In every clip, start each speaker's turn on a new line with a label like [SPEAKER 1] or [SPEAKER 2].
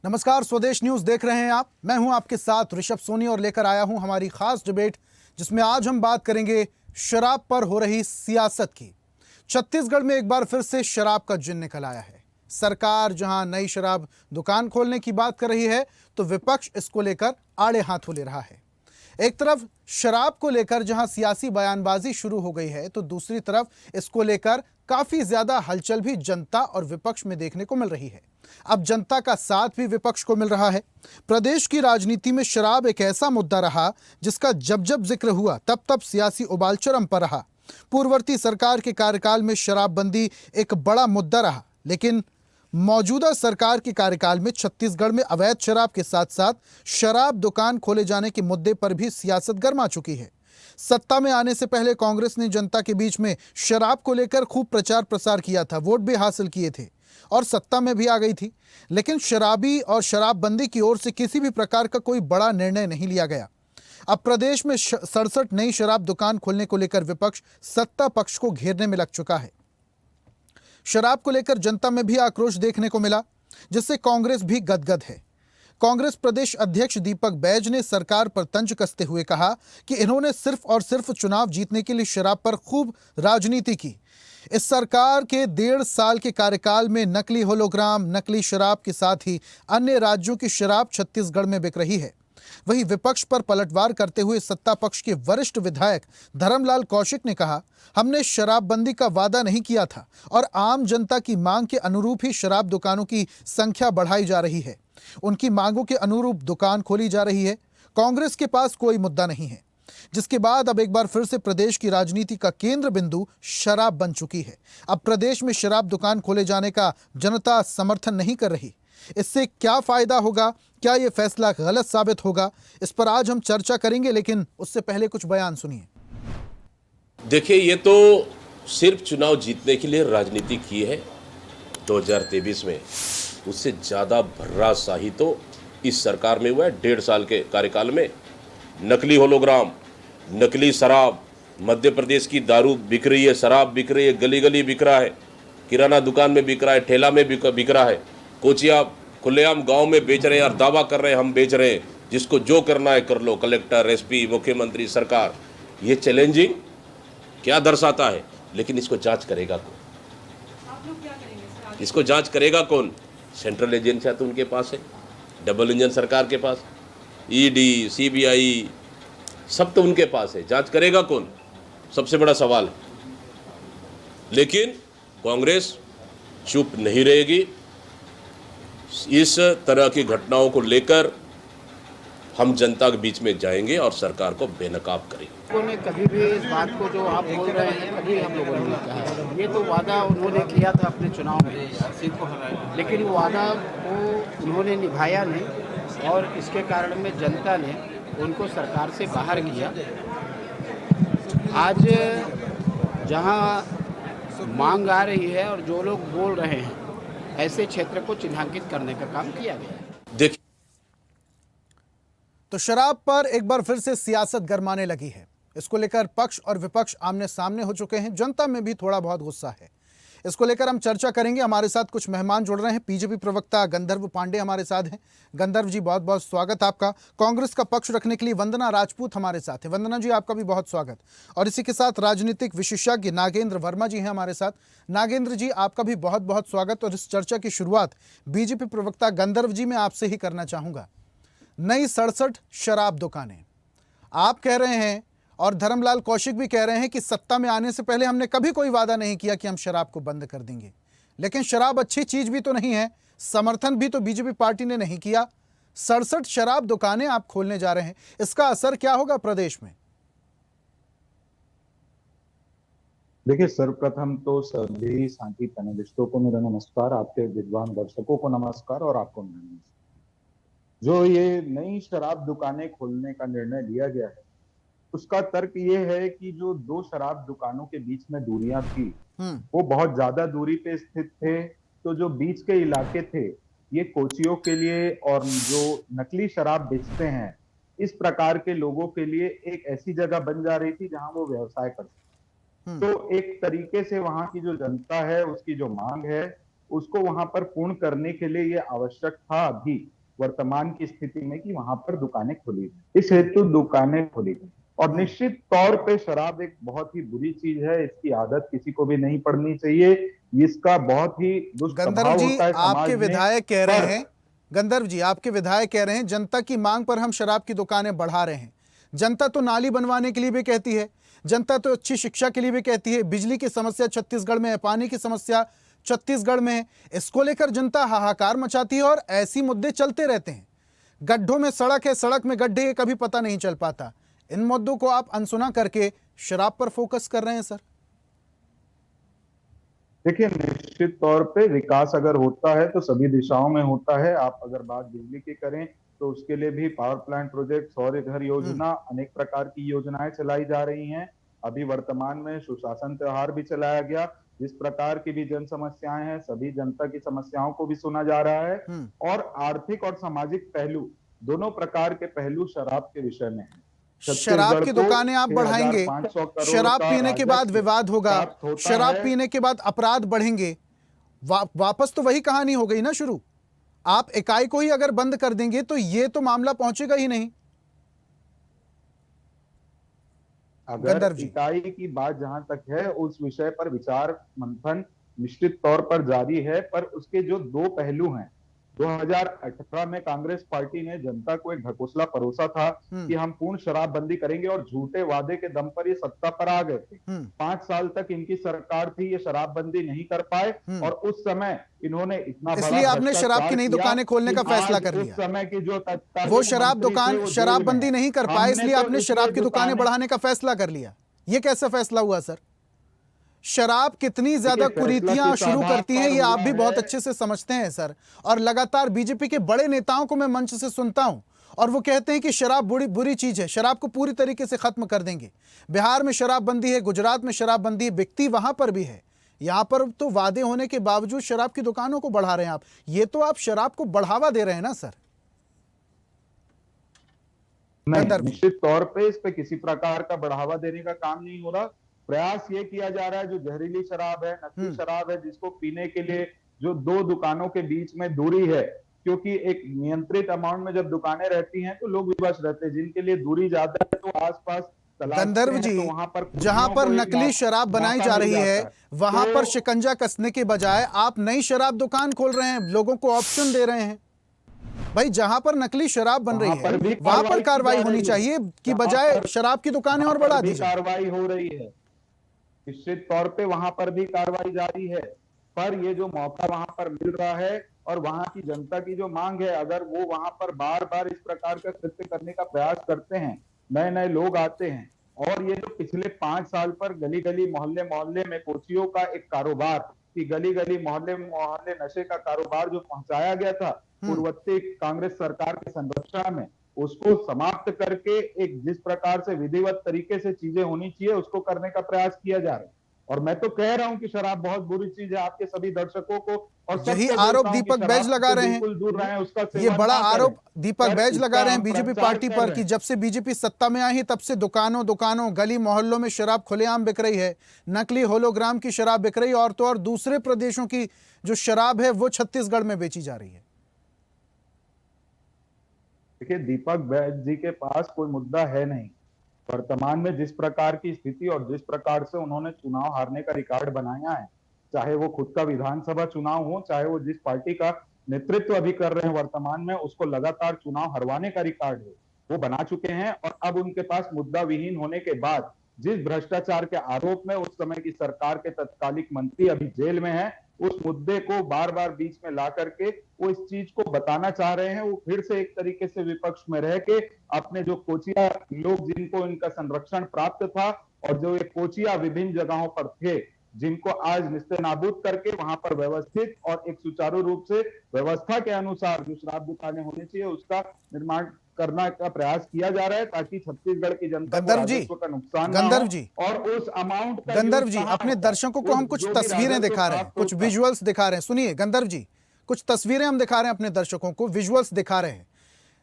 [SPEAKER 1] नमस्कार, स्वदेश न्यूज देख रहे हैं आप। मैं हूं आपके साथ ऋषभ सोनी और लेकर आया हूं हमारी खास डिबेट, जिसमें आज हम बात करेंगे शराब पर हो रही सियासत की। छत्तीसगढ़ में एक बार फिर से शराब का जिन निकल आया है। सरकार जहां नई शराब दुकान खोलने की बात कर रही है, तो विपक्ष इसको लेकर आड़े हाथों ले रहा है। एक तरफ शराब को लेकर जहां सियासी बयानबाजी शुरू हो गई है, तो दूसरी तरफ इसको लेकर काफी ज्यादा हलचल भी जनता और विपक्ष में देखने को मिल रही है। अब जनता का साथ भी विपक्ष को मिल रहा है। प्रदेश की राजनीति में शराब एक ऐसा मुद्दा रहा जिसका जब जब जिक्र हुआ तब तब सियासी उबाल चरम पर रहा। पूर्ववर्ती सरकार के कार्यकाल में शराबबंदी एक बड़ा मुद्दा रहा, लेकिन मौजूदा सरकार के कार्यकाल में छत्तीसगढ़ में अवैध शराब के साथ साथ शराब दुकान खोले जाने के मुद्दे पर भी सियासत गर्मा चुकी है। सत्ता में आने से पहले कांग्रेस ने जनता के बीच में शराब को लेकर खूब प्रचार प्रसार किया था, वोट भी हासिल किए थे और सत्ता में भी आ गई थी, लेकिन शराबी और शराबबंदी की ओर से किसी भी प्रकार का कोई बड़ा निर्णय नहीं लिया गया। अब प्रदेश में 67 नई शराब दुकान खोलने को लेकर विपक्ष सत्ता पक्ष को घेरने में लग चुका है। शराब को लेकर जनता में भी आक्रोश देखने को मिला, जिससे कांग्रेस भी गदगद है। कांग्रेस प्रदेश अध्यक्ष दीपक बैज ने सरकार पर तंज कसते हुए कहा कि इन्होंने सिर्फ और सिर्फ चुनाव जीतने के लिए शराब पर खूब राजनीति की। इस सरकार के 1.5 साल के कार्यकाल में नकली होलोग्राम, नकली शराब के साथ ही अन्य राज्यों की शराब छत्तीसगढ़ में बिक रही है। वहीं विपक्ष पर पलटवार करते हुए सत्ता पक्ष के वरिष्ठ विधायक धर्मलाल कौशिक ने कहा, हमने शराबबंदी का वादा नहीं किया था और आम जनता की मांग के अनुरूप ही शराब दुकानों की संख्या बढ़ाई जा रही है। उनकी मांगों के अनुरूप दुकान खोली जा रही है। कांग्रेस के पास कोई मुद्दा नहीं है। जिसके बाद अब एक बार फिर से प्रदेश की राजनीति का केंद्र बिंदु शराब बन चुकी है। अब प्रदेश में शराब दुकान खोले जाने का जनता समर्थन नहीं कर रही। इससे क्या फायदा होगा, क्या यह फैसला गलत साबित होगा, इस पर आज हम चर्चा करेंगे, लेकिन उससे पहले कुछ बयान सुनिए।
[SPEAKER 2] देखिए, ये तो सिर्फ चुनाव जीतने के लिए राजनीति की है 2023 में। उससे ज़्यादा भर्राशाही तो इस सरकार में हुआ है 1.5 साल के कार्यकाल में। नकली होलोग्राम, नकली शराब, मध्य प्रदेश की दारू बिक रही है, शराब बिक रही है, गली गली बिक रहा है, किराना दुकान में बिक रहा है, ठेला में बिक रहा है, कोचिया खुलेआम गांव में बेच रहे हैं और दावा कर रहे हैं हम बेच रहे हैं, जिसको जो करना है कर लो, कलेक्टर, एसपी, मुख्यमंत्री, सरकार। ये चैलेंजिंग क्या दर्शाता है? लेकिन इसको जांच करेगा कौन?
[SPEAKER 3] आप लोग क्या करेंगे सर?
[SPEAKER 2] इसको जांच करेगा कौन? सेंट्रल एजेंसियां तो उनके पास है, डबल इंजन सरकार के पास, ईडी, सीबीआई सब तो उनके पास है। जांच करेगा कौन? सबसे बड़ा सवाल है। लेकिन कांग्रेस चुप नहीं रहेगी। इस तरह की घटनाओं को लेकर हम जनता के बीच में जाएंगे और सरकार को बेनकाब करेंगे।
[SPEAKER 4] लोगों ने कभी भी इस बात को जो आप बोल रहे हैं कभी हम लोगों ने नहीं कहा है। ये तो वादा उन्होंने किया था अपने चुनाव में, लेकिन वो वादा को उन्होंने निभाया नहीं और इसके कारण में जनता ने उनको सरकार से बाहर किया। आज जहां मांग आ रही है और जो लोग बोल रहे हैं, ऐसे क्षेत्र को चिन्हांकित करने का काम किया गया है।
[SPEAKER 2] देखिए,
[SPEAKER 1] तो शराब पर एक बार फिर से सियासत गरमाने लगी है। इसको लेकर पक्ष और विपक्ष आमने सामने हो चुके हैं। जनता में भी थोड़ा बहुत गुस्सा है। इसको लेकर हम चर्चा करेंगे। हमारे साथ कुछ मेहमान जुड़ रहे हैं। बीजेपी प्रवक्ता गंधर्व पांडे हमारे साथ हैं। गंधर्व जी, बहुत बहुत स्वागत आपका। कांग्रेस का पक्ष रखने के लिए वंदना राजपूत हमारे साथ है। वंदना जी, आपका भी बहुत स्वागत। और इसी के साथ राजनीतिक विशेषज्ञ नागेंद्र वर्मा जी हैं हमारे साथ। नागेंद्र जी, आपका भी बहुत बहुत स्वागत। और इस चर्चा की शुरुआत बीजेपी प्रवक्ता गंधर्व जी मैं आपसे ही करना चाहूंगा। नई 67 शराब दुकानें आप कह रहे हैं और धर्मलाल कौशिक भी कह रहे हैं कि सत्ता में आने से पहले हमने कभी कोई वादा नहीं किया कि हम शराब को बंद कर देंगे। लेकिन शराब अच्छी चीज भी तो नहीं है, समर्थन भी तो बीजेपी पार्टी ने नहीं किया। 67 शराब दुकानें आप खोलने जा रहे हैं, इसका असर क्या होगा प्रदेश में?
[SPEAKER 5] देखिए, सर्वप्रथम तो सभी साथी पैनलिस्टों को मेरा नमस्कार, आपके विद्वान दर्शकों को नमस्कार और आपको मेरा नमस्कार। जो ये नई शराब दुकानें खोलने का निर्णय लिया गया है, उसका तर्क ये है कि जो 2 शराब दुकानों के बीच में दूरियां थी वो बहुत ज्यादा दूरी पे स्थित थे। तो जो बीच के इलाके थे, ये कोचियों के लिए और जो नकली शराब बेचते हैं इस प्रकार के लोगों के लिए एक ऐसी जगह बन जा रही थी जहां वो व्यवसाय कर सकते। तो एक तरीके से वहां की जो जनता है उसकी जो मांग है उसको वहां पर पूर्ण करने के लिए ये आवश्यक था अभी वर्तमान की स्थिति में कि वहां पर दुकानें खुली। इस हेतु दुकानें खुली और निश्चित तौर पे शराब एक बहुत ही बुरी चीज है, इसकी आदत किसी को भी नहीं पड़नी चाहिए। इसका बहुत ही
[SPEAKER 1] गंधर्व
[SPEAKER 5] दुष्प्रभाव
[SPEAKER 1] जी,
[SPEAKER 5] होता है समाज
[SPEAKER 1] आपके
[SPEAKER 5] में।
[SPEAKER 1] विधायक कह रहे
[SPEAKER 5] पर
[SPEAKER 1] हैं, गंधर्व जी आपके विधायक कह रहे हैं जनता की मांग पर हम शराब की दुकानें बढ़ा रहे हैं। जनता तो नाली बनवाने के लिए भी कहती है, जनता तो अच्छी शिक्षा के लिए भी कहती है, बिजली की समस्या छत्तीसगढ़ में है, पानी की समस्या छत्तीसगढ़ में है, इसको लेकर जनता हाहाकार मचाती है और ऐसी मुद्दे चलते रहते हैं। गड्ढों में सड़क है, सड़क में गड्ढे है, कभी पता नहीं चल पाता। इन मुद्दों को आप अनसुना करके शराब पर फोकस कर रहे हैं सर।
[SPEAKER 5] देखिए, निश्चित तौर पे विकास अगर होता है तो सभी दिशाओं में होता है। आप अगर बात बिजली की करें तो उसके लिए भी पावर प्लांट प्रोजेक्ट, सौर घर योजना, अनेक प्रकार की योजनाएं चलाई जा रही हैं। अभी वर्तमान में सुशासन त्योहार भी चलाया गया। जिस प्रकार की भी जन समस्याएं हैं, सभी जनता की समस्याओं को भी सुना जा रहा है और आर्थिक और सामाजिक पहलू, दोनों प्रकार के पहलू शराब के विषय में है।
[SPEAKER 1] शराब की दुकानें आप बढ़ाएंगे,
[SPEAKER 5] 6,500 करोड़
[SPEAKER 1] शराब
[SPEAKER 5] का
[SPEAKER 1] पीने के बाद
[SPEAKER 5] राजस्व
[SPEAKER 1] विवाद होगा,
[SPEAKER 5] प्राप्त होता
[SPEAKER 1] शराब
[SPEAKER 5] है।
[SPEAKER 1] पीने के बाद अपराध बढ़ेंगे, वापस तो वही कहानी हो गई ना शुरू। आप इकाई को ही अगर बंद कर देंगे तो ये तो मामला पहुंचेगा ही नहीं।
[SPEAKER 5] अगर इकाई की बात जहां तक है, उस विषय पर विचार मंथन निश्चित तौर पर जारी है, पर उसके जो दो पहलू हैं, 2018 में कांग्रेस पार्टी ने जनता को एक ढकोसला परोसा था कि हम पूर्ण शराबबंदी करेंगे और झूठे वादे के दम पर ये सत्ता पर आ गए थे। 5 साल तक इनकी सरकार थी, ये शराबबंदी नहीं कर पाए और उस समय इन्होंने इतना बड़ा
[SPEAKER 1] इसलिए आपने शराब की नई दुकानें खोलने का फैसला कर लिया।
[SPEAKER 5] उस समय की जो
[SPEAKER 1] वो शराब दुकान शराबबंदी नहीं कर पाए, इसलिए आपने शराब की दुकानें बढ़ाने का फैसला कर लिया। ये कैसा फैसला हुआ सर? शराब कितनी ज्यादा कुरीतियां शुरू करती है ये आप भी बहुत अच्छे से समझते हैं सर। और लगातार बीजेपी के बड़े नेताओं को मैं मंच से सुनता हूं और वो कहते हैं कि शराब बुरी चीज है, शराब को पूरी तरीके से खत्म कर देंगे। बिहार में शराबबंदी है, गुजरात में शराबबंदी है, बिकती वहां पर भी है। यहां पर तो वादे होने के बावजूद शराब की दुकानों को बढ़ा रहे हैं आप। ये तो आप शराब को बढ़ावा दे रहे हैं ना सर।
[SPEAKER 5] निश्चित तौर पे इस पे किसी प्रकार का बढ़ावा देने का काम नहीं हो रहा। प्रयास ये किया जा रहा है, जो जहरीली शराब है, नकली शराब है, जिसको पीने के लिए जो दो दुकानों के बीच में दूरी है, क्योंकि एक नियंत्रित अमाउंट में जब दुकानें रहती हैं तो लोग विवश रहते हैं। जिनके लिए दूरी ज्यादा है तो आसपास
[SPEAKER 1] गंधर्व जी,
[SPEAKER 5] तो वहां पर
[SPEAKER 1] जहां पर नकली शराब बनाई जा रही है वहां पर शिकंजा कसने के बजाय आप नई शराब दुकान खोल रहे हैं, लोगों को ऑप्शन दे रहे हैं। भाई जहां पर नकली शराब बन रही है वहां पर कार्रवाई होनी चाहिए कि बजाय शराब की दुकानें और बढ़ा दी जाए।
[SPEAKER 5] कार्रवाई हो रही है, निश्चित तौर पे वहां पर भी कार्रवाई जारी है, पर ये जो मौका वहां पर मिल रहा है और वहां की जनता की जो मांग है, अगर वो वहां पर बार बार इस प्रकार का कृत्य करने का प्रयास करते हैं, नए नए लोग आते हैं और ये जो पिछले 5 साल पर गली गली मोहल्ले मोहल्ले में कोचियों का एक कारोबार, कि गली गली मोहल्ले मोहल्ले नशे का कारोबार जो पहुंचाया गया था पूर्ववर्ती कांग्रेस सरकार के संरक्षण में, उसको समाप्त करके एक जिस प्रकार से विधिवत तरीके से चीजें होनी चाहिए उसको करने का प्रयास किया जा रहा है। और मैं तो कह रहा हूं कि शराब बहुत बुरी चीज है। आपके सभी दर्शकों को और
[SPEAKER 1] यही आरोप दीपक बैज लगा रहे हैं,
[SPEAKER 5] दूर रहें, उसका
[SPEAKER 1] ये बड़ा आरोप दीपक बैज लगा रहे हैं बीजेपी पार्टी पर कि जब से बीजेपी सत्ता में आई है तब से दुकानों गली मोहल्लों में शराब खुलेआम बिक रही है, नकली होलोग्राम की शराब बिक रही है और तो और दूसरे प्रदेशों की जो शराब है वो छत्तीसगढ़ में बेची जा रही है।
[SPEAKER 5] देखिए, दीपक बैज जी के पास कोई मुद्दा है नहीं। वर्तमान में जिस प्रकार की स्थिति और जिस प्रकार से उन्होंने चुनाव हारने का रिकॉर्ड बनाया है, चाहे वो खुद का विधानसभा चुनाव हो, चाहे वो जिस पार्टी का नेतृत्व अभी कर रहे हैं वर्तमान में, उसको लगातार चुनाव हरवाने का रिकॉर्ड है, वो बना चुके हैं। और अब उनके पास मुद्दा विहीन होने के बाद जिस भ्रष्टाचार के आरोप में उस समय की सरकार के तत्कालिक मंत्री अभी जेल में है, उस मुद्दे को बार बार बीच में ला करके वो इस चीज को बताना चाह रहे हैं। वो फिर से एक तरीके से विपक्ष में रह के अपने जो कोचिया लोग जिनको इनका संरक्षण प्राप्त था और जो ये कोचिया विभिन्न जगहों पर थे, जिनको आज निस्तेनाबूद करके वहां पर व्यवस्थित और एक सुचारू रूप से व्यवस्था के अनुसार जो शराब दुकानें होनी चाहिए उसका निर्माण करना का प्रयास किया जा रहा है, ताकि छत्तीसगढ़ की जनता को राजस्व का नुकसान ना हो और उस अमाउंट का
[SPEAKER 1] गंधर्व जी, अपने दर्शकों को हम कुछ तस्वीरें दिखा रहे हैं, कुछ विजुअल्स दिखा रहे हैं। सुनिए गंधर्व जी, कुछ तस्वीरें हम दिखा रहे हैं अपने दर्शकों को, विजुअल्स दिखा रहे हैं।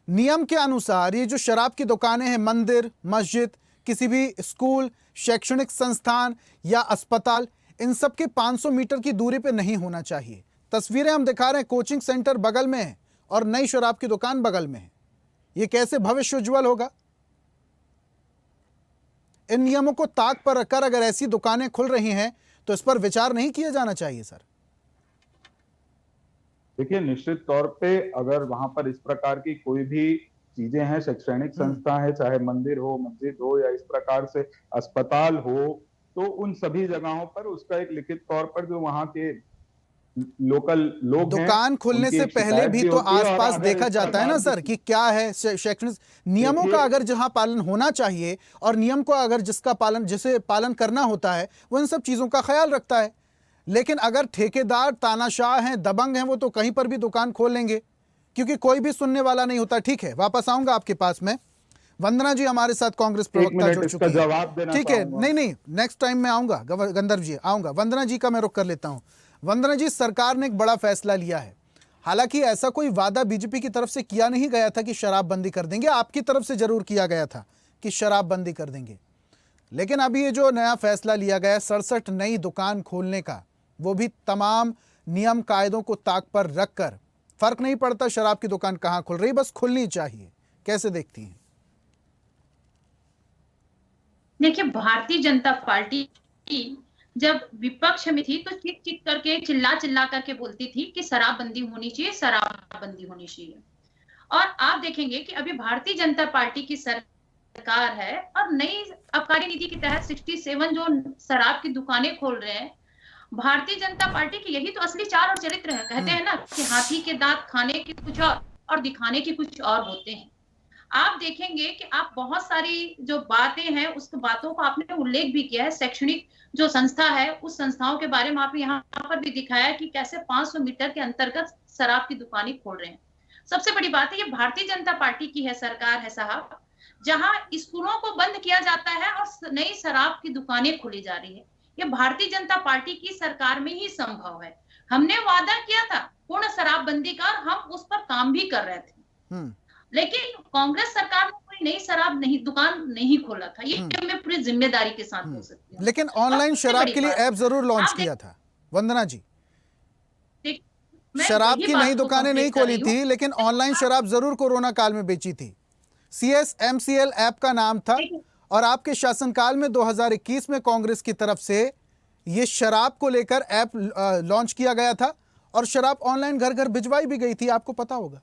[SPEAKER 1] नियम के अनुसार ये जो शराब की दुकानें हैं, मंदिर, मस्जिद, किसी भी स्कूल, शैक्षणिक संस्थान या अस्पताल, इन सब के 500 मीटर की दूरी पे नहीं होना चाहिए। तस्वीरें हम दिखा रहे हैं, कोचिंग सेंटर बगल में है और नई शराब की दुकान बगल में है। ये कैसे भविष्य उज्जवल होगा? इन नियमों को ताक पर रखकर अगर ऐसी दुकानें खुल रही हैं तो इस पर विचार नहीं किया जाना चाहिए सर?
[SPEAKER 5] देखिए, निश्चित तौर पे अगर वहां पर इस प्रकार की कोई भी चीजें हैं, शैक्षणिक संस्था है, चाहे मंदिर हो, मस्जिद हो या इस प्रकार से अस्पताल हो, तो उन सभी जगहों पर उसका एक लिखित तौर पर जो वहां के लोकल लोग हैं,
[SPEAKER 1] दुकान खुलने
[SPEAKER 5] उनकी
[SPEAKER 1] से
[SPEAKER 5] एक
[SPEAKER 1] पहले
[SPEAKER 5] शिकायत
[SPEAKER 1] भी तो
[SPEAKER 5] होती है। और
[SPEAKER 1] आसपास
[SPEAKER 5] अगर
[SPEAKER 1] देखा
[SPEAKER 5] इस
[SPEAKER 1] जाता है ना
[SPEAKER 5] प्रकार
[SPEAKER 1] सर कि क्या है शैक्षणिक नियमों का अगर जहां पालन होना चाहिए और नियम को अगर जिसे पालन करना होता है वो इन सब चीजों का ख्याल रखता है। लेकिन अगर ठेकेदार तानाशाह हैं, दबंग हैं, वो तो कहीं पर भी दुकान खोल लेंगे क्योंकि कोई भी सुनने वाला नहीं होता। ठीक है, वापस आऊंगा आपके पास में। वंदना जी हमारे साथ कांग्रेस प्रवक्ता जुड़ चुकी है।
[SPEAKER 5] जवाब देना
[SPEAKER 1] ठीक है,
[SPEAKER 5] चाहूंगा।
[SPEAKER 1] नहीं, नेक्स्ट टाइम मैं आऊंगा, गंधर्व जी आऊंगा। वंदना जी का मैं रुख कर लेता हूं। वंदना जी, सरकार ने एक बड़ा फैसला लिया है। हालांकि ऐसा कोई वादा बीजेपी की तरफ से किया नहीं गया था कि शराब बंदी कर देंगे, आपकी तरफ से जरूर किया गया था कि शराब बंदी कर देंगे। लेकिन अभी ये जो नया फैसला लिया गया 67 नई दुकान खोलने का, वो भी तमाम नियम कायदों को ताक पर रखकर, फर्क नहीं पड़ता शराब की दुकान कहां खुल रही, बस खुलनी चाहिए। कैसे देखती हैं?
[SPEAKER 3] देखिए, भारतीय जनता पार्टी जब विपक्ष में थी तो चीख चीख करके, चिल्ला चिल्ला करके बोलती थी कि शराबबंदी होनी चाहिए, शराबबंदी होनी चाहिए। और आप देखेंगे कि अभी भारतीय जनता पार्टी की सरकार है और नई आबकारी नीति के तहत 67 जो शराब की दुकानें खोल रहे हैं। भारतीय जनता पार्टी की यही तो असली चाल और चरित्र है। कहते हैं ना कि हाथी के दांत खाने के कुछ और दिखाने के कुछ और होते हैं। आप देखेंगे कि आप बहुत सारी जो बातें हैं उस बातों को आपने उल्लेख भी किया है। शैक्षणिक जो संस्था है उस संस्थाओं के बारे में आपने यहाँ पर भी दिखाया कि कैसे 500 मीटर के अंतर्गत शराब की दुकानें खोल रहे हैं। सबसे बड़ी बात है, ये भारतीय जनता पार्टी की है सरकार है साहब, जहां स्कूलों को बंद किया जाता है और नई शराब की दुकानें खोली जा रही है। ये भारतीय जनता पार्टी की सरकार में ही संभव है। हमने वादा किया था पूर्ण शराबबंदी का और हम उस पर काम भी कर रहे थे, लेकिन कांग्रेस सरकार ने कोई नई शराब नहीं दुकान नहीं खोला था। ये मैं पूरी जिम्मेदारी के साथ बोल सकती हूँ।
[SPEAKER 1] लेकिन ऑनलाइन शराब के लिए ऐप जरूर लॉन्च किया था वंदना जी। शराब की नई दुकानें नहीं खोली थी, लेकिन ऑनलाइन शराब जरूर कोरोना काल में बेची थी। CSMCL ऐप का नाम था और आपके शासनकाल में 2021 में कांग्रेस की तरफ से ये शराब को लेकर ऐप लॉन्च किया गया था और शराब ऑनलाइन घर घर भिजवाई भी गई थी, आपको पता होगा।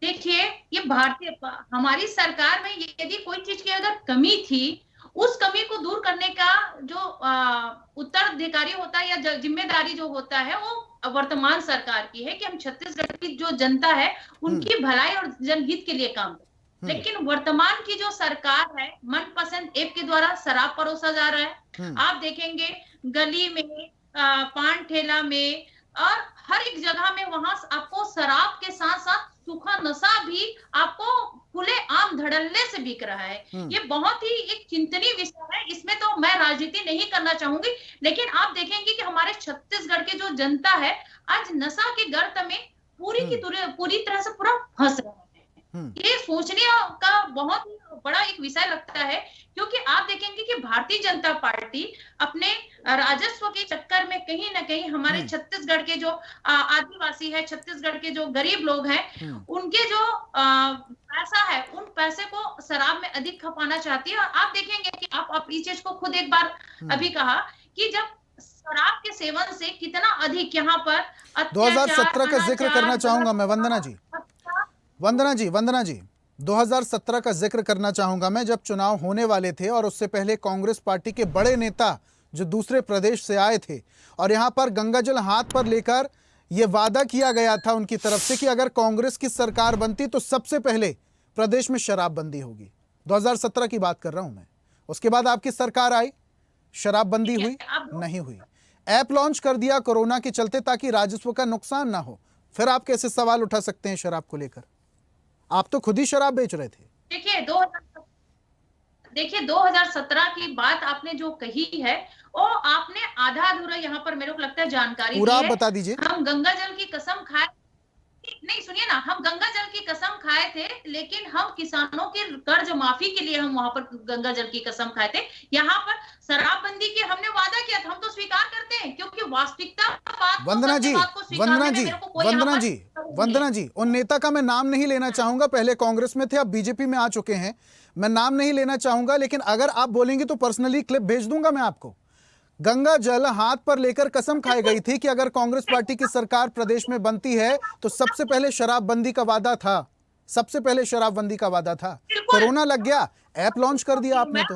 [SPEAKER 3] देखिए, ये भारतीय हमारी सरकार में यदि कोई चीज की अगर कमी थी, उस कमी को दूर करने का जो उत्तराधिकारी होता है या जिम्मेदारी जो होता है वो वर्तमान सरकार की है कि हम छत्तीसगढ़ की जो जनता है उनकी भलाई और जनहित के लिए काम करें। लेकिन वर्तमान की जो सरकार है, मनपसंद ऐप के द्वारा शराब परोसा जा रहा है। आप देखेंगे गली में, पान ठेला में और हर एक जगह में वहां आपको शराब के साथ साथ सूखा नशा भी आपको खुले आम धड़ल्ले से बिक रहा है। ये बहुत ही एक चिंतनीय विषय है। इसमें तो मैं राजनीति नहीं करना चाहूंगी, लेकिन आप देखेंगे कि हमारे छत्तीसगढ़ की जो जनता है आज नशा के गर्त में पूरी तरह से पूरा फंस रहा है। ये सोचने का बहुत बड़ा एक विषय लगता है, क्योंकि आप देखेंगे कि भारतीय जनता पार्टी अपने राजस्व के चक्कर में कहीं ना कहीं हमारे छत्तीसगढ़ के जो आदिवासी है, छत्तीसगढ़ के जो गरीब लोग हैं, उनके जो पैसा है उन पैसे को शराब में अधिक खपाना चाहती है। और आप देखेंगे कि आप इस चीज को खुद एक बार अभी कहा कि जब शराब के सेवन से कितना अधिक यहाँ पर
[SPEAKER 1] 2017 का जिक्र करना चाहूंगा मैं वंदना जी 2017 का जिक्र करना चाहूंगा मैं, जब चुनाव होने वाले थे और उससे पहले कांग्रेस पार्टी के बड़े नेता जो दूसरे प्रदेश से आए थे और यहां पर गंगाजल हाथ पर लेकर यह वादा किया गया था उनकी तरफ से कि अगर कांग्रेस की सरकार बनती तो सबसे पहले प्रदेश में शराबबंदी होगी। 2017 की बात कर रहा हूं मैं। उसके बाद आपकी सरकार आई, शराबबंदी हुई नहीं हुई, ऐप लॉन्च कर दिया कोरोना के चलते ताकि राजस्व का नुकसान ना हो। फिर आप कैसे सवाल उठा सकते हैं शराब को लेकर? आप तो खुद ही शराब बेच रहे थे।
[SPEAKER 3] देखिए 2017 की बात आपने जो कही है वो आपने आधा अधूरा यहाँ पर मेरे को लगता है जानकारी
[SPEAKER 1] पूरा
[SPEAKER 3] दी है।
[SPEAKER 1] बता दीजिए।
[SPEAKER 3] हम गंगा जल की कसम खाए, नहीं सुनिए ना, हम गंगा जल की कसम खाए थे, लेकिन हम किसानों के कर्ज माफी के लिए हम वहां पर गंगा जल की कसम खाए थे। यहाँ पर शराबबंदी के हमने वादा किया था, हम तो स्वीकार करते हैं, क्योंकि वास्तविकता बात को,
[SPEAKER 1] वंदना
[SPEAKER 3] सत्य
[SPEAKER 1] जी,
[SPEAKER 3] बात को
[SPEAKER 1] वंदना
[SPEAKER 3] स्वीकारने में
[SPEAKER 1] जी,
[SPEAKER 3] मेरे को कोई यहाँ
[SPEAKER 1] वंदना
[SPEAKER 3] पर
[SPEAKER 1] जी,
[SPEAKER 3] नहीं है।
[SPEAKER 1] वंदना जी, उन नेता का मैं नाम नहीं लेना चाहूंगा, पहले कांग्रेस में थे, अब बीजेपी में आ चुके हैं, मैं नाम नहीं लेना चाहूंगा, लेकिन अगर आप बोलेंगे तो पर्सनली क्लिप भेज दूंगा मैं आपको। गंगा जल हाथ पर लेकर कसम खाई गई थी कि अगर कांग्रेस पार्टी की सरकार प्रदेश में बनती है तो सबसे पहले शराबबंदी का वादा था, सबसे पहले शराबबंदी का वादा था।
[SPEAKER 3] बिल्कुल।
[SPEAKER 1] कोरोना लग गया, ऐप लॉन्च कर दिया आपने
[SPEAKER 3] मैं
[SPEAKER 1] तो।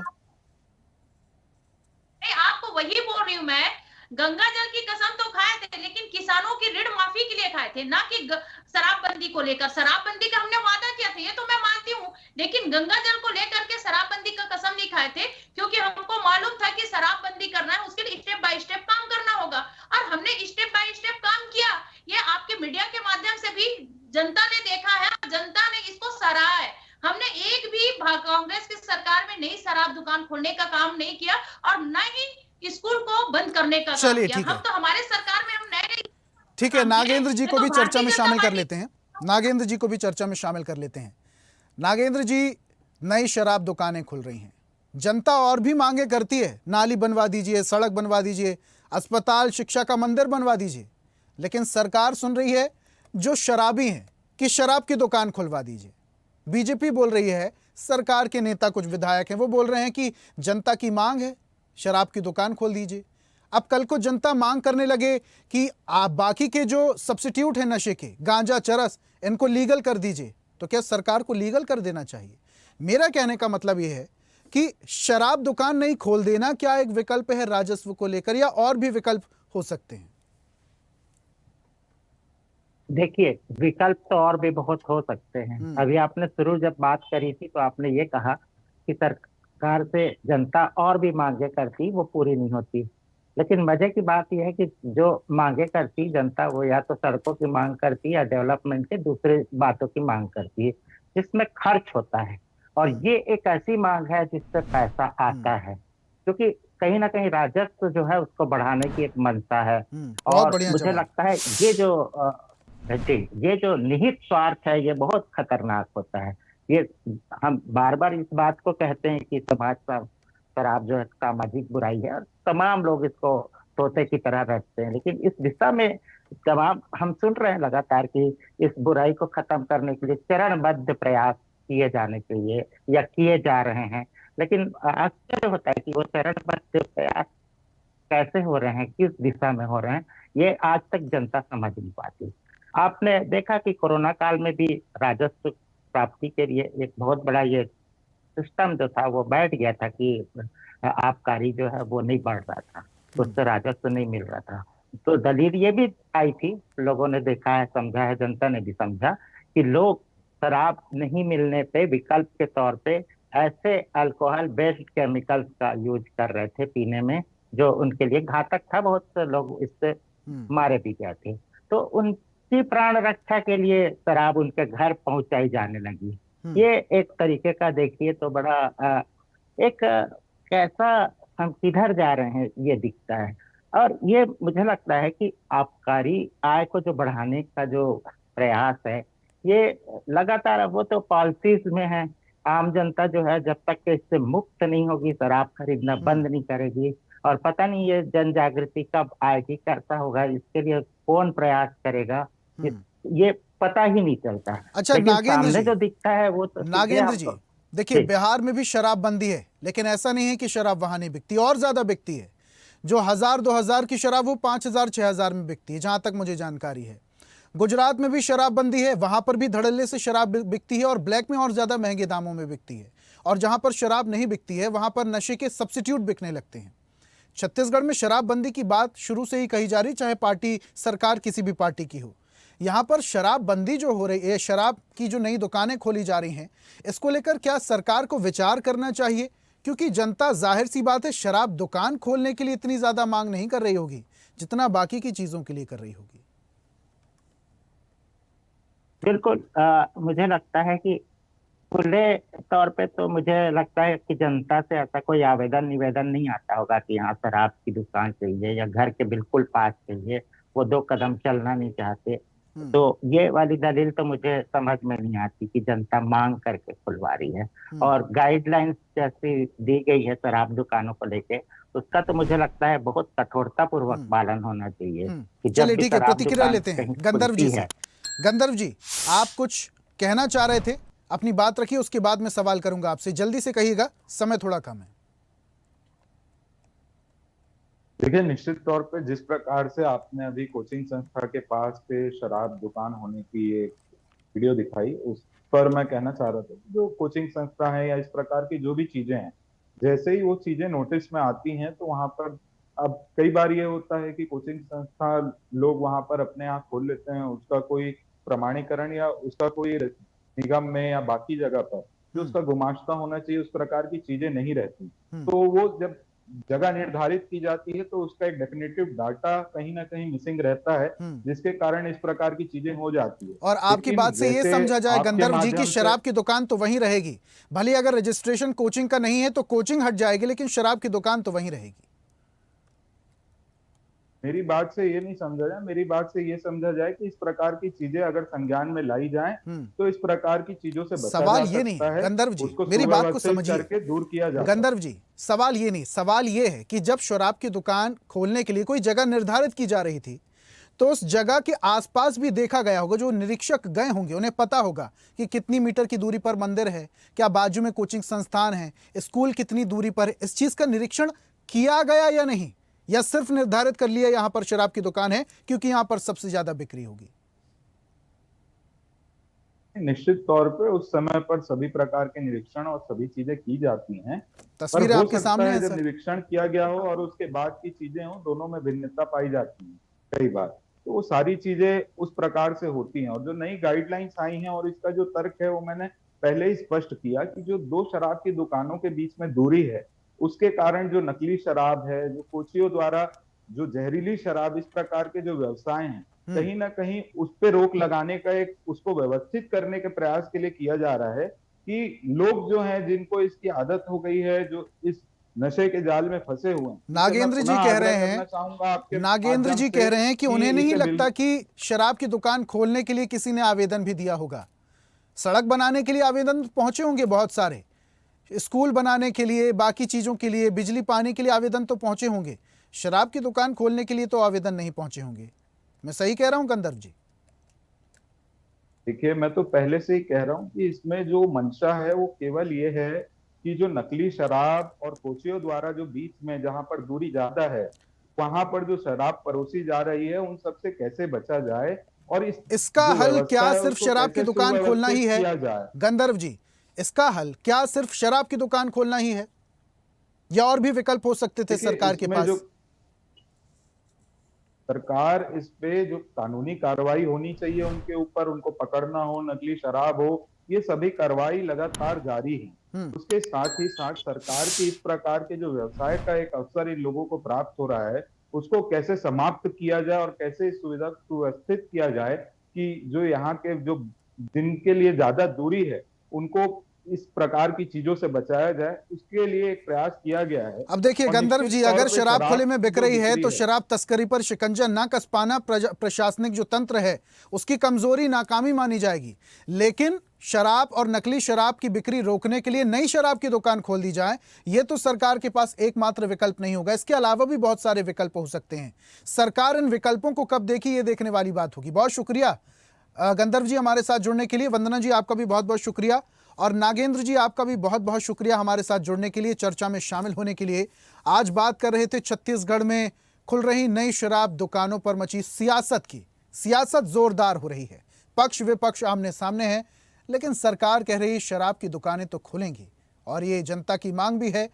[SPEAKER 3] आपको वही बोल रही हूँ मैं, गंगा जल की कसम तो खाए थे, लेकिन किसानों की ऋण माफी के लिए खाए थे, ना कि शराबबंदी को लेकर। शराबबंदी का हमने वादा किया था, ये तो मैं मानती हूँ, लेकिन गंगा जल को लेकर के शराबबंदी का कसम नहीं खाए थे, क्योंकि हमको मालूम था कि शराबबंदी करना है, उसके लिए स्टेप बाय स्टेप काम करना होगा, और हमने स्टेप बाय स्टेप काम किया। ये आपके मीडिया के माध्यम से भी जनता ने देखा है, जनता ने इसको सराहा है। हमने एक भी कांग्रेस की सरकार में नई शराब दुकान खोलने का काम नहीं किया, और न ही स्कूल को बंद करने का काम
[SPEAKER 1] चलिए,
[SPEAKER 3] किया।
[SPEAKER 1] ठीक है,
[SPEAKER 3] हम तो हमारे सरकार में हम नए
[SPEAKER 1] ठीक है, नागेंद्र जी को भी चर्चा में शामिल कर
[SPEAKER 3] पार्टी
[SPEAKER 1] लेते हैं, नागेंद्र जी को भी चर्चा में शामिल कर लेते हैं। नागेंद्र जी, नई शराब दुकानें खुल रही हैं, जनता और भी मांगे करती है, नाली बनवा दीजिए, सड़क बनवा दीजिए, अस्पताल, शिक्षा का मंदिर बनवा दीजिए, लेकिन सरकार सुन रही है जो शराबी हैं कि शराब की दुकान खुलवा दीजिए। बीजेपी बोल रही है, सरकार के नेता कुछ विधायक हैं वो बोल रहे हैं कि जनता की मांग है, शराब की दुकान खोल दीजिए। अब कल को जनता मांग करने लगे कि आप बाकी के जो सब्स्टिट्यूट हैं नशे के, गांजा, चरस, इनको लीगल कर दीजिए, तो क्या सरकार को लीगल कर देना चाहिए? मेरा कहने का मतलब यह है कि शराब दुकान नहीं खोल देना क्या एक विकल्प है राजस्व को लेकर, या और भी विकल्प हो सकते हैं?
[SPEAKER 6] देखिए, विकल्प तो और भी बहुत हो सकते हैं। अभी आपने शुरू जब बात करी थी तो आपने ये कहा कि सरकार से जनता और भी मांगे करती, वो पूरी नहीं होती। लेकिन मजे की बात यह है कि जो मांगे करती जनता, वो या तो सड़कों की मांग करती है या डेवलपमेंट के दूसरे बातों की मांग करती है, जिसमें खर्च होता है। और ये एक ऐसी मांग है जिससे पैसा आता है, क्योंकि कहीं ना कहीं राजस्व जो है उसको बढ़ाने की एक मंशा है।
[SPEAKER 1] बहुत
[SPEAKER 6] और
[SPEAKER 1] बढ़िया
[SPEAKER 6] मुझे
[SPEAKER 1] जवाब।
[SPEAKER 6] लगता है ये जो निहित स्वार्थ है, ये बहुत खतरनाक होता है। ये हम बार बार इस बात को कहते हैं कि समाज का शराब जो है सामाजिक बुराई है, और तमाम लोग इसको तोते की तरह रखते हैं, लेकिन इस दिशा में तमाम हम सुन रहे हैं लगातार कि इस बुराई को खत्म करने के लिए चरणबद्ध प्रयास किए जाने चाहिए या किए जा रहे हैं। लेकिन आश्चर्य होता है कि वो चरणबद्ध प्रयास कैसे हो रहे हैं, किस दिशा में हो रहे हैं, ये आज तक जनता समझ नहीं पाती। आपने देखा कि कोरोना काल में भी राजस्व प्राप्ति के लिए एक बहुत बड़ा ये सिस्टम जो था वो बैठ गया था कि आबकारी जो है वो नहीं बढ़ रहा था, उससे राजस्व नहीं मिल रहा था। तो दलील ये भी आई थी, लोगों ने देखा है, समझा है, जनता ने भी समझा कि लोग शराब नहीं मिलने पे विकल्प के तौर पे ऐसे अल्कोहल बेस्ड केमिकल्स का यूज कर रहे थे पीने में, जो उनके लिए घातक था। बहुत से लोग इससे मारे भी गए थे। तो उनकी प्राण रक्षा के लिए शराब उनके घर पहुंचाई जाने लगी। ये एक तरीके का देखिए तो बड़ा कैसा हम किधर जा रहे हैं ये दिखता है। और ये मुझे लगता है कि आबकारी आय को जो बढ़ाने का जो प्रयास है, ये लगातार वो तो पॉलिसीज में है। आम जनता जो है जब तक कि इससे मुक्त नहीं होगी, शराब खरीदना बंद नहीं करेगी, और पता नहीं ये जन जागृति कब आएगी, कैसा होगा, इसके लिए कौन प्रयास करेगा, ये पता ही नहीं चलता।
[SPEAKER 1] अच्छा,
[SPEAKER 6] लेकिन
[SPEAKER 1] नागेंद्र
[SPEAKER 6] सामने
[SPEAKER 1] जी,
[SPEAKER 6] जो दिखता है वो तो
[SPEAKER 1] नागेंद्र जी, देखिए बिहार में भी शराबबंदी है, लेकिन ऐसा नहीं है कि शराब वहां नहीं बिकती, और ज्यादा बिकती है। जो 1000-2000 की शराब वो 5000-6000 में बिकती है, जहां तक मुझे जानकारी है। गुजरात में भी शराबबंदी है, वहां पर भी धड़ल्ले से शराब बिकती है, और ब्लैक में और ज्यादा महंगे दामों में बिकती है। और जहां पर शराब नहीं बिकती है वहां पर नशे के सब्स्टिट्यूट बिकने लगते हैं। छत्तीसगढ़ में शराबबंदी की बात शुरू से ही कही जा रही, चाहे पार्टी सरकार किसी भी पार्टी की हो। यहाँ पर शराबबंदी जो हो रही है, शराब की जो नई दुकानें खोली जा रही हैं, इसको लेकर क्या सरकार को विचार करना चाहिए? क्योंकि जनता, जाहिर सी बात है, शराब दुकान खोलने के लिए इतनी ज्यादा मांग नहीं कर रही होगी जितना बाकी की चीजों के लिए कर रही होगी।
[SPEAKER 6] बिल्कुल, मुझे लगता है कि खुले तौर पे तो मुझे लगता है कि जनता से ऐसा कोई आवेदन निवेदन नहीं आता होगा कि यहाँ शराब की दुकान चाहिए या घर के बिल्कुल पास चाहिए, वो 2 कदम चलना नहीं चाहते। तो ये वाली दलील तो मुझे समझ में नहीं आती कि जनता मांग करके खुलवा रही है। और गाइडलाइंस जैसी दी गई है शराब दुकानों को लेके, उसका तो मुझे लगता है बहुत कठोरता पूर्वक पालन होना चाहिए कि जब
[SPEAKER 1] चलिए
[SPEAKER 6] भी
[SPEAKER 1] ठीक है,
[SPEAKER 6] शराब
[SPEAKER 1] प्रतिक्रिया
[SPEAKER 6] दुकान
[SPEAKER 1] लेते हैं
[SPEAKER 6] कहीं
[SPEAKER 1] गंधर्व जी
[SPEAKER 6] खुलती
[SPEAKER 1] से।
[SPEAKER 6] है।
[SPEAKER 1] गंधर्व जी, आप कुछ कहना चाह रहे थे, अपनी बात रखिए, उसके बाद मैं सवाल करूंगा आपसे, जल्दी से कहिएगा, समय थोड़ा कम है।
[SPEAKER 5] देखिए, निश्चित तौर पे जिस प्रकार से आपने अभी कोचिंग संस्था के पास से शराब दुकान होने की एक वीडियो दिखाई, उस पर मैं कहना चाह रहा था कि जो कोचिंग संस्था है या इस प्रकार की जो भी चीजें हैं, जैसे ही वो चीजें नोटिस में आती हैं तो वहां पर अब कई बार ये होता है कि कोचिंग संस्था लोग वहां पर अपने आप खोल लेते हैं, उसका कोई प्रमाणीकरण या उसका कोई निगम में या बाकी जगह पर जो उसका गुमाश्ता होना चाहिए उस प्रकार की चीजें नहीं रहती। तो वो जब जगह निर्धारित की जाती है तो उसका एक डेफिनेटिव डाटा कहीं ना कहीं मिसिंग रहता है, जिसके कारण इस प्रकार की चीजें हो जाती है।
[SPEAKER 1] और आपकी
[SPEAKER 5] लेकिन
[SPEAKER 1] बात से ये
[SPEAKER 5] जैसे
[SPEAKER 1] समझा जाए
[SPEAKER 5] आपके
[SPEAKER 1] गंधर्व जी की
[SPEAKER 5] माध्यम से-
[SPEAKER 1] शराब की दुकान तो वहीं रहेगी, भले अगर रजिस्ट्रेशन कोचिंग का नहीं है तो कोचिंग हट जाएगी, लेकिन शराब की दुकान तो वहीं रहेगी।
[SPEAKER 5] मेरी बात से ये नहीं समझा जाए, मेरी बात से ये समझा जाए कि इस प्रकार की चीजें अगर संज्ञान में लाई जाएं तो इस प्रकार की चीजों से बचा
[SPEAKER 1] सवाल
[SPEAKER 5] जा
[SPEAKER 1] ये नहीं
[SPEAKER 5] सकता है।
[SPEAKER 1] गंधर्व जी,
[SPEAKER 5] उसको
[SPEAKER 1] मेरी बात को
[SPEAKER 5] सुव्यवस्थित
[SPEAKER 1] समझिए
[SPEAKER 5] करके दूर किया जाता है।
[SPEAKER 1] गंधर्व जी, सवाल ये नहीं, सवाल ये है कि जब शराब की दुकान खोलने के लिए कोई जगह निर्धारित की जा रही थी तो उस जगह के आसपास भी देखा गया होगा, जो निरीक्षक गए होंगे उन्हें पता होगा कि कितनी मीटर की दूरी पर मंदिर है, क्या बाजू में कोचिंग संस्थान है, स्कूल कितनी दूरी पर है, इस चीज का निरीक्षण किया गया या नहीं, या सिर्फ निर्धारित कर लिया यहां पर शराब की दुकान है क्योंकि यहां पर सबसे ज्यादा बिक्री होगी?
[SPEAKER 5] निश्चित तौर पे उस समय पर सभी प्रकार के निरीक्षण और सभी चीजें की जाती हैं।
[SPEAKER 1] तस्वीरें
[SPEAKER 5] पर हो
[SPEAKER 1] आपके
[SPEAKER 5] सकता
[SPEAKER 1] सामने
[SPEAKER 5] है
[SPEAKER 1] है
[SPEAKER 5] जब
[SPEAKER 1] सर।
[SPEAKER 5] निरीक्षण किया गया हो और उसके बाद की चीजें हो, दोनों में भिन्नता पाई जाती है कई बार, तो वो सारी चीजें उस प्रकार से होती हैं। और जो नई गाइडलाइंस आई हैं और इसका जो तर्क है वो मैंने पहले ही स्पष्ट किया कि जो दो शराब की दुकानों के बीच में दूरी है, उसके कारण जो नकली शराब है, जो कोचियों द्वारा जो जहरीली शराब, इस प्रकार के जो व्यवसाय हैं, कहीं ना कहीं उस पे रोक लगाने का एक उसको व्यवस्थित करने के प्रयास के लिए किया जा रहा है कि लोग जो हैं जिनको इसकी आदत हो गई है, जो इस नशे के जाल में फंसे हुए हैं,
[SPEAKER 1] नागेंद्र जी कह रहे हैं, नागेंद्र जी कह रहे हैं कि उन्हें नहीं लगता कि शराब की दुकान खोलने के लिए किसी ने आवेदन भी दिया होगा। सड़क बनाने के लिए आवेदन पहुंचे होंगे बहुत सारे, स्कूल बनाने के लिए, बाकी चीजों के लिए, बिजली पानी के लिए आवेदन तो पहुंचे होंगे, शराब की दुकान खोलने के लिए तो आवेदन नहीं पहुंचे होंगे। मैं सही कह रहा हूं गंधर्व जी?
[SPEAKER 5] देखिए, मैं तो पहले से ही कह रहा हूं कि इसमें जो मंशा है वो केवल ये है कि जो नकली शराब और कोचियों द्वारा जो बीच में जहां पर दूरी ज्यादा है, वहां पर जो शराब परोसी जा रही है, उन सबसे कैसे बचा जाए और
[SPEAKER 1] इसका हल क्या सिर्फ शराब की दुकान खोलना ही है गंधर्व जी? इसका हल क्या सिर्फ शराब की दुकान खोलना ही है या और भी विकल्प हो सकते थे सरकार के पास?
[SPEAKER 5] सरकार इस पे जो कानूनी कार्रवाई होनी चाहिए उनके ऊपर, उनको पकड़ना हो, नकली शराब हो, ये सभी कार्रवाई लगातार जारी है। उसके साथ ही साथ सरकार की इस प्रकार के जो व्यवसाय का एक अवसर इन लोगों को प्राप्त हो रहा है, उसको कैसे समाप्त किया जाए और कैसे इस सुविधा को सुव्यवस्थित किया जाए कि जो यहाँ के जो जिनके लिए ज्यादा दूरी है उनको इस प्रकार की चीजों से बचाया जाए, उसके लिए एक प्रयास किया गया है।
[SPEAKER 1] अब देखिए गंधर्व जी, अगर शराब खुले में बिक रही है तो शराब तस्करी पर शिकंजा ना कस पाना प्रशासनिक जो तंत्र है उसकी कमजोरी, नाकामी मानी जाएगी। लेकिन शराब और नकली शराब की बिक्री रोकने के लिए नई शराब की दुकान खोल दी जाए, यह तो सरकार के पास एकमात्र विकल्प नहीं होगा। इसके अलावा भी बहुत सारे विकल्प हो सकते हैं। सरकार इन विकल्पों को कब देखी, ये देखने वाली बात होगी। बहुत शुक्रिया गंधर्व जी हमारे साथ जुड़ने के लिए। वंदना जी आपका भी बहुत बहुत शुक्रिया, और नागेंद्र जी आपका भी बहुत बहुत शुक्रिया हमारे साथ जुड़ने के लिए, चर्चा में शामिल होने के लिए। आज बात कर रहे थे छत्तीसगढ़ में खुल रही नई शराब दुकानों पर मची सियासत की। सियासत जोरदार हो रही है, पक्ष विपक्ष आमने सामने है, लेकिन सरकार कह रही है की दुकानें तो खुलेंगी और ये जनता की मांग भी है।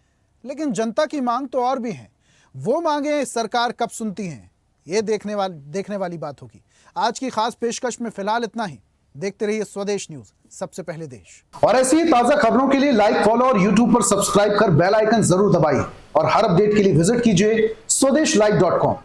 [SPEAKER 1] लेकिन जनता की मांग तो और भी है, वो मांगे सरकार कब सुनती हैं, ये देखने वाली बात होगी। आज की खास पेशकश में फिलहाल इतना ही। देखते रहिए स्वदेश न्यूज, सबसे पहले देश।
[SPEAKER 7] और ऐसी ही ताजा खबरों के लिए लाइक, फॉलो और यूट्यूब पर सब्सक्राइब कर बेल आइकन जरूर दबाइए और हर अपडेट के लिए विजिट कीजिए स्वदेशलाइव.com।